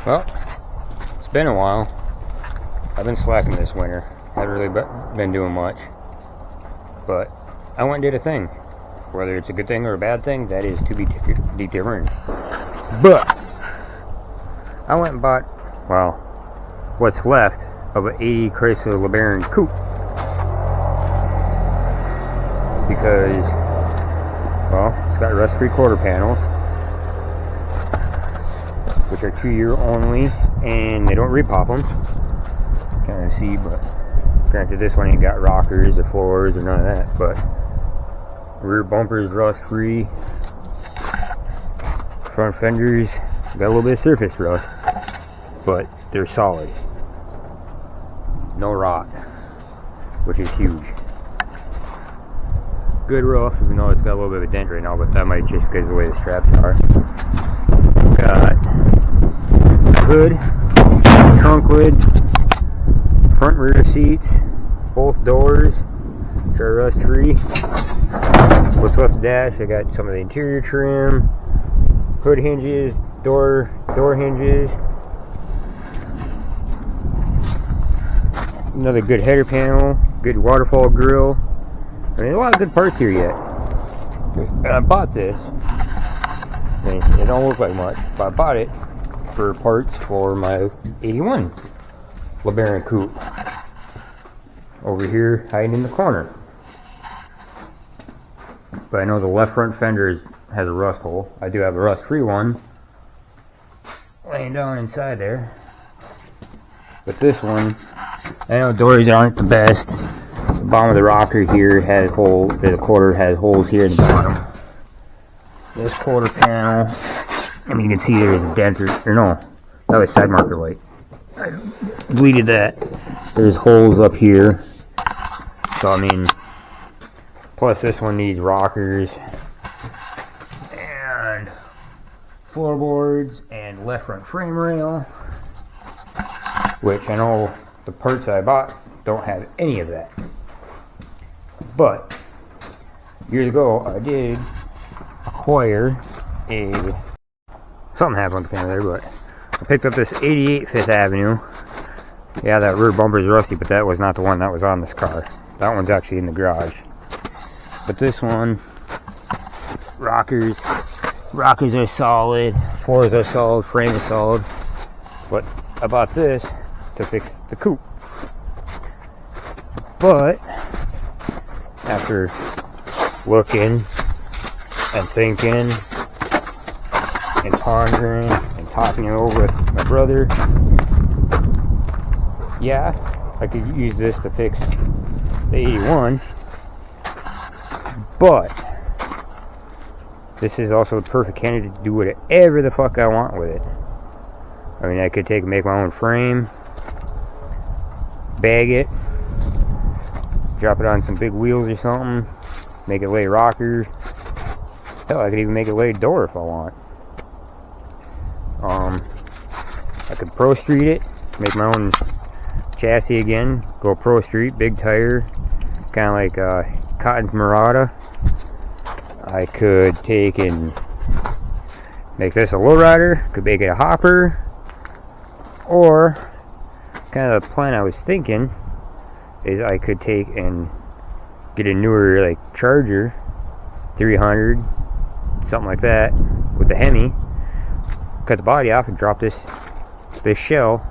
Well, it's been a while. I've been slacking this winter. Haven't really been doing much. But I went and did a thing. Whether it's a good thing or a bad thing, that is to be determined. But I went and bought, well, what's left of an 80 Chrysler LeBaron coupe. Because, well, it's got rust-free quarter panels, which are 2-year only, and they don't repop them. Can't see, but granted, this one ain't got rockers or floors or none of that. But rear bumper is rust-free. Front fenders got a little bit of surface rust, but they're solid. No rot, which is huge. Good roof, even though it's got a little bit of a dent right now, but that might just because of the way the straps are. Got hood, trunk lid, front rear seats, both doors, which are rust free. What's left of the dash, I got some of the interior trim, hood hinges, door hinges, another good header panel, good waterfall grille. I mean, a lot of good parts here yet. And I bought this. I mean, it don't look like much, but I bought it for parts for my 81 LeBaron coupe. Over here, hiding in the corner. But I know the left front fender has a rust hole. I do have a rust-free one laying down inside there. But this one, I know doors aren't the best. The bottom of the rocker here has holes. The quarter has holes here in the bottom. This quarter panel, I mean, you can see there's a dent, or no, that was side marker light. I deleted that. There's holes up here. So, I mean, plus this one needs rockers and floorboards and left front frame rail, which I know the parts I bought don't have any of that. But years ago, I did acquire something happened with the camera there, but I picked up this 88 Fifth Avenue. Yeah, that rear bumper is rusty, but that was not the one that was on this car. That one's actually in the garage. But this one, rockers are solid, floors are solid, frame is solid. But I bought this to fix the coupe. But after looking and thinking and pondering and talking it over with my brother, yeah, I could use this to fix the 81, but this is also the perfect candidate to do whatever the fuck I want with it. I mean, I could make my own frame, bag it, drop it on some big wheels or something, make it lay rocker. Hell, I could even make it lay door if I want. I could Pro Street it, make my own chassis again, go Pro Street, big tire, kind of like Cotton's Murata. I could take and make this a lowrider, could make it a hopper, or kind of the plan I was thinking is I could take and get a newer like Charger 300, something like that, with the Hemi, cut the body off and drop this shell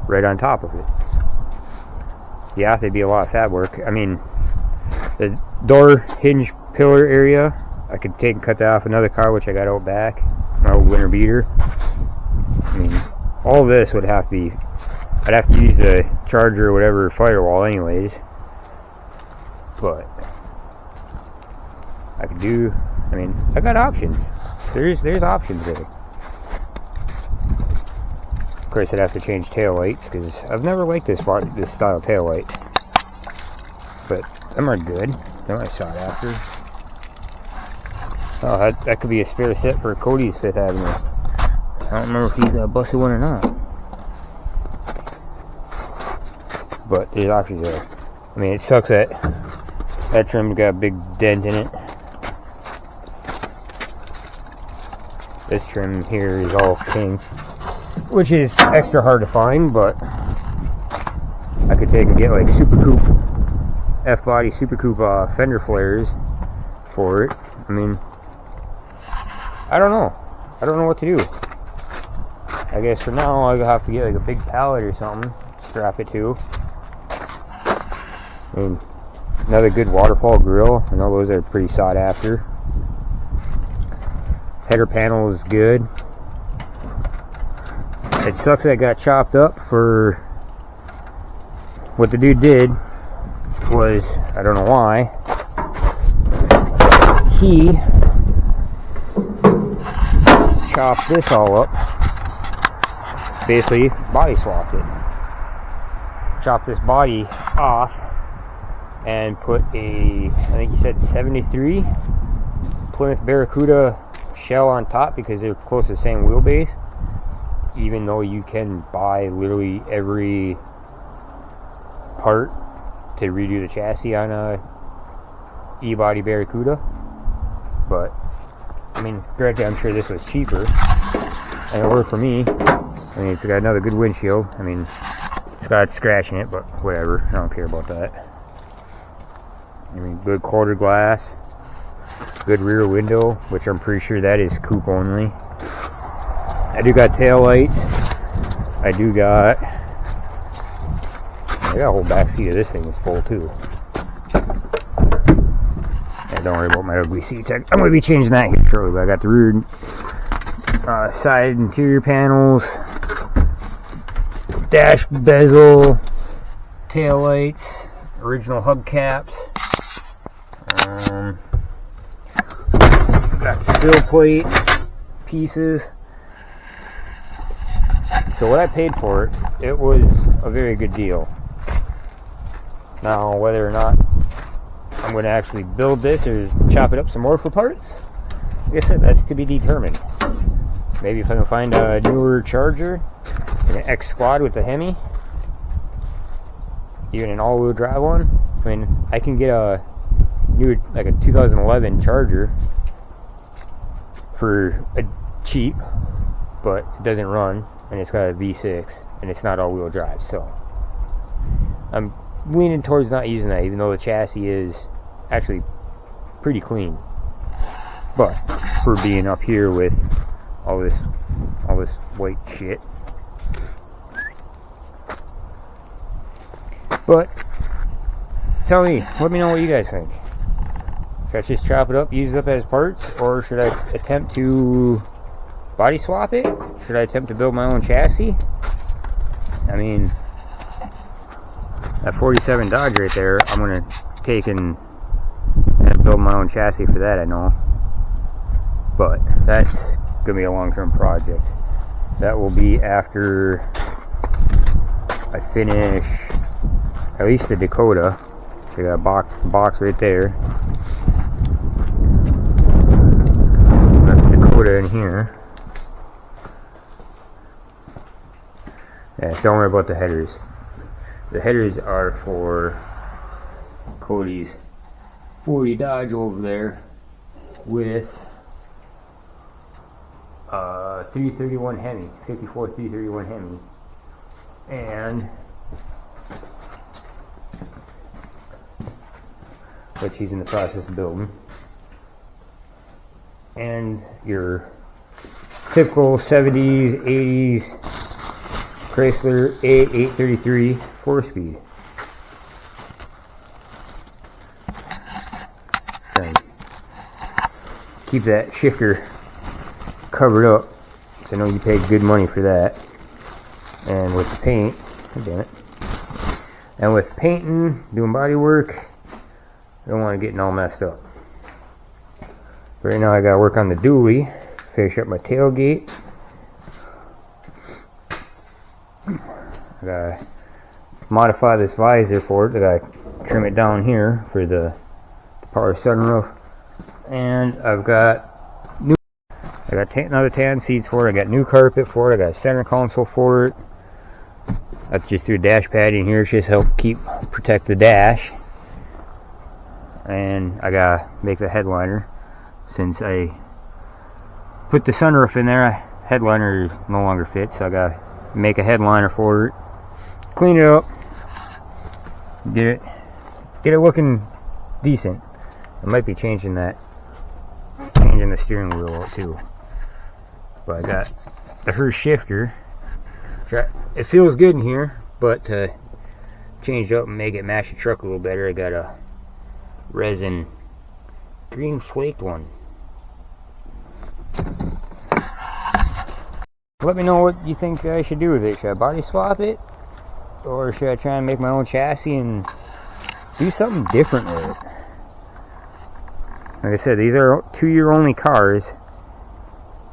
right on top of it. Yeah, there'd be a lot of fab work. I mean, the door hinge pillar area, I could take and cut that off another car, which I got out back, my old winter beater. I mean, all this would have to be, I'd have to use the Charger or whatever firewall anyways. But I could do, I mean, I got options. There's options there. Of course, I'd have to change tail lights because I've never liked this style tail light. But them are good. They're not sought after. Oh, that could be a spare set for Cody's Fifth Avenue. I don't remember if he's busted one or not. But there's options there. I mean, it sucks that trim's got a big dent in it. This trim here is all pink. which is extra hard to find, but I could take and get like Super Coupe, F-body Super Coupe fender flares for it. I mean, I don't know what to do. I guess for now I'll have to get like a big pallet or something, strap it to. I mean, another good waterfall grill. I know those are pretty sought after. Header panel is good. It sucks that it got chopped up. For what the dude did was, I don't know why, he chopped this all up, basically body swapped it, chopped this body off and put a, I think he said 73 Plymouth Barracuda shell on top, because they're close to the same wheelbase, even though you can buy literally every part to redo the chassis on a E-body Barracuda. But I mean, granted, I'm sure this was cheaper and it worked for me. I mean, it's got another good windshield. I mean, it's got scratch in it, but whatever, I don't care about that. I mean, good quarter glass, good rear window, which I'm pretty sure that is coupe only. I do got tail lights. I got a whole back seat of this thing is full too. Yeah, don't worry about my ugly seats. I'm going to be changing that here shortly. But I got the rear side interior panels, dash bezel, tail lights, original hubcaps. Got sill plate pieces. So what I paid for it, it was a very good deal. Now, whether or not I'm going to actually build this or chop it up some more for parts, like I said, that's to be determined. Maybe if I can find a newer Charger, an X Squad with the Hemi, even an all-wheel drive one. I mean, I can get a new, like a 2011 Charger for a cheap, but it doesn't run, and it's got a V6, and it's not all-wheel drive. So I'm leaning towards not using that, even though the chassis is actually pretty clean. But for being up here with all this white shit. But tell me, let me know what you guys think. Should I just chop it up, use it up as parts, or should I attempt to body swap it? Should I attempt to build my own chassis? I mean, that 47 Dodge right there, I'm going to take and build my own chassis for that, I know. But that's going to be a long-term project. That will be after I finish at least the Dakota. So I got a box right there. Got the Dakota in here. Yeah, don't worry about the headers. The headers are for Cody's 40 Dodge over there with 331 Hemi, 54 331 Hemi, and which he's in the process of building, and your typical 70s, 80s Chrysler A833 4-speed. Keep that shifter covered up, so I know you paid good money for that. And with the paint, oh, damn it. And with painting, doing body work, I don't want to get all messed up. But right now I gotta work on the dually, finish up my tailgate. I gotta modify this visor for it. I gotta trim it down here for the power sunroof. And I've got another tan seats for it. I got new carpet for it. I got a center console for it. I just threw a dash pad in here just to help protect the dash. And I gotta make the headliner. Since I put the sunroof in there, I headliner no longer fits, so I gotta make a headliner for it, clean it up, get it looking decent. I might be changing the steering wheel out too. But I got the Hurst shifter. It feels good in here, but to change it up and make it match the truck a little better, I got a resin green flaked one. Let me know what you think I should do with it. Should I body swap it? Or should I try and make my own chassis and do something different with it? Like I said, these are 2-year only cars.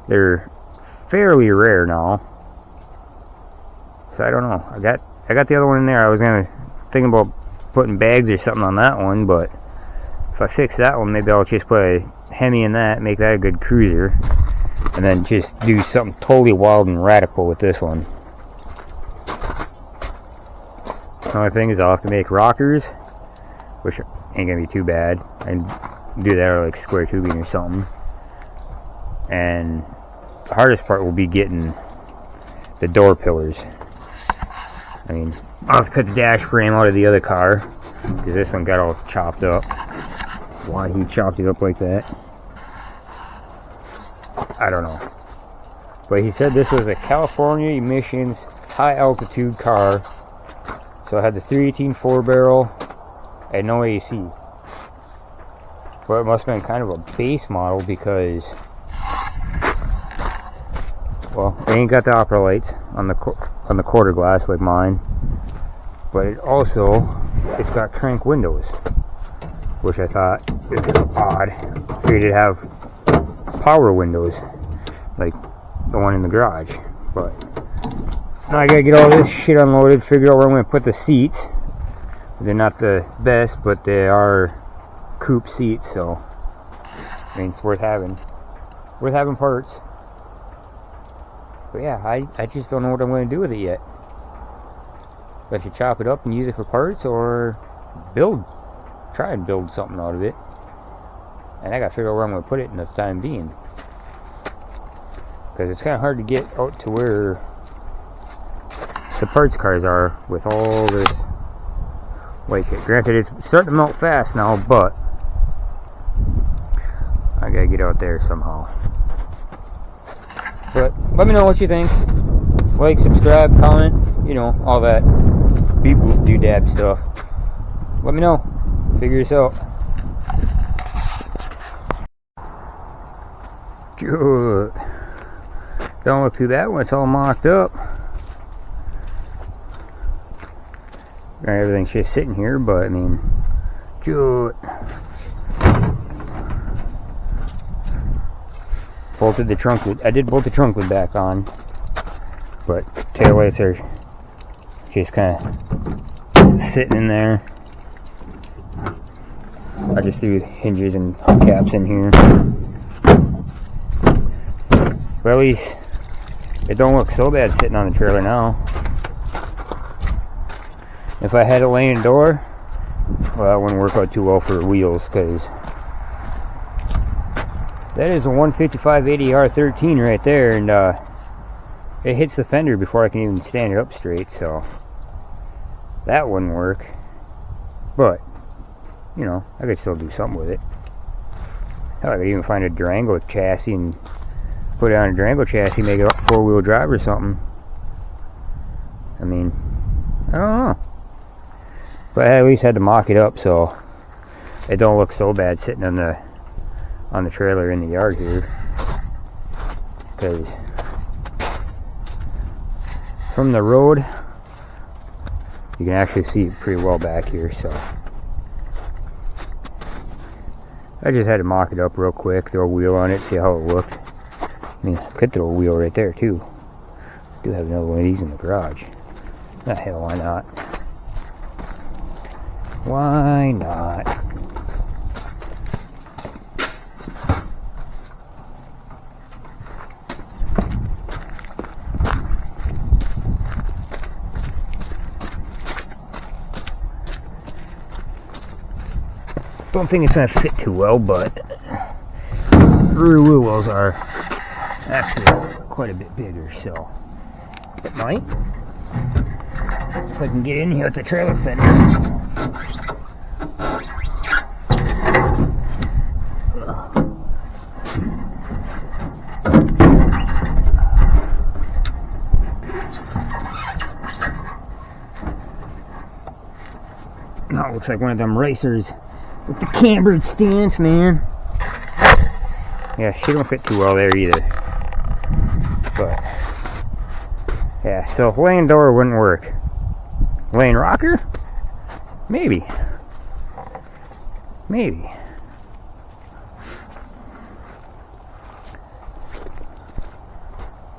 They're fairly rare now. So I don't know. I got the other one in there. I was thinking about putting bags or something on that one, but if I fix that one, maybe I'll just put a Hemi in that, make that a good cruiser, and then just do something totally wild and radical with this one. The only thing is I'll have to make rockers, which ain't gonna be too bad, and do that or like square tubing or something. And the hardest part will be getting the door pillars. I mean, I'll have to cut the dash frame out of the other car, because this one got all chopped up. Why he chopped it up like that, I don't know. But he said this was a California emissions high altitude car, so it had the 318 4-barrel and no AC. But it must have been kind of a base model, because, well, it ain't got the opera lights on the quarter glass like mine, but it's got crank windows, which I thought was kind of odd. Figured it'd have power windows like the one in the garage. But now I gotta get all this shit unloaded, figure out where I'm gonna put the seats. They're not the best, but they are coupe seats, so I mean, it's worth having parts. But yeah, I just don't know what I'm going to do with it yet. If I should chop it up and use it for parts, or try and build something out of it. And I got to figure out where I'm going to put it in the time being, because it's kind of hard to get out to where the parts cars are with all this white shit. Granted, it's starting to melt fast now, but I gotta get out there somehow. But let me know what you think. Like, subscribe, comment, you know, all that beep boop doodad stuff. Let me know. Figure this out. Good. Don't look through that one, it's all mocked up. Everything's just sitting here, but I mean, good. Bolted the trunk lid. I did bolt the trunk lid back on, but taillights are just kind of sitting in there. I just threw hinges and hubcaps in here, but at least it don't look so bad sitting on the trailer now. If I had a laying door, well, that wouldn't work out too well for wheels, because that is a 155/80 R13 right there, and it hits the fender before I can even stand it up straight, so that wouldn't work. But, you know, I could still do something with it. Hell, I could even find a Durango chassis and put it on a Durango chassis, make it a 4-wheel drive or something. I mean, I don't know. But I at least had to mock it up so it don't look so bad sitting on the trailer in the yard here. Because from the road, you can actually see it pretty well back here. So I just had to mock it up real quick, throw a wheel on it, see how it looked. I mean, I could throw a wheel right there too. I do have another one of these in the garage. The hell, why not? Why not? Don't think it's going to fit too well, but rear wheel wells are actually quite a bit bigger, so it might. If I can get in here with the trailer fender. Oh, looks like one of them racers with the cambered stance, man. Yeah, she don't fit too well there either. But yeah, so lane door wouldn't work. Lane rocker? Maybe. Maybe.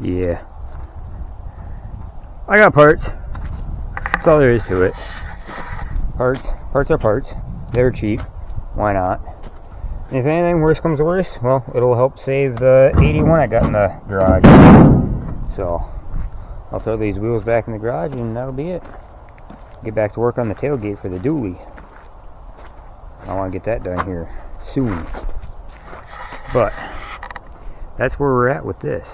Yeah. I got parts. That's all there is to it. Parts are parts. They're cheap. Why not? If anything worse comes to worse, well, it'll help save the 81 I got in the garage. So, I'll throw these wheels back in the garage and that'll be it. Get back to work on the tailgate for the dually. I want to get that done here soon. But, that's where we're at with this.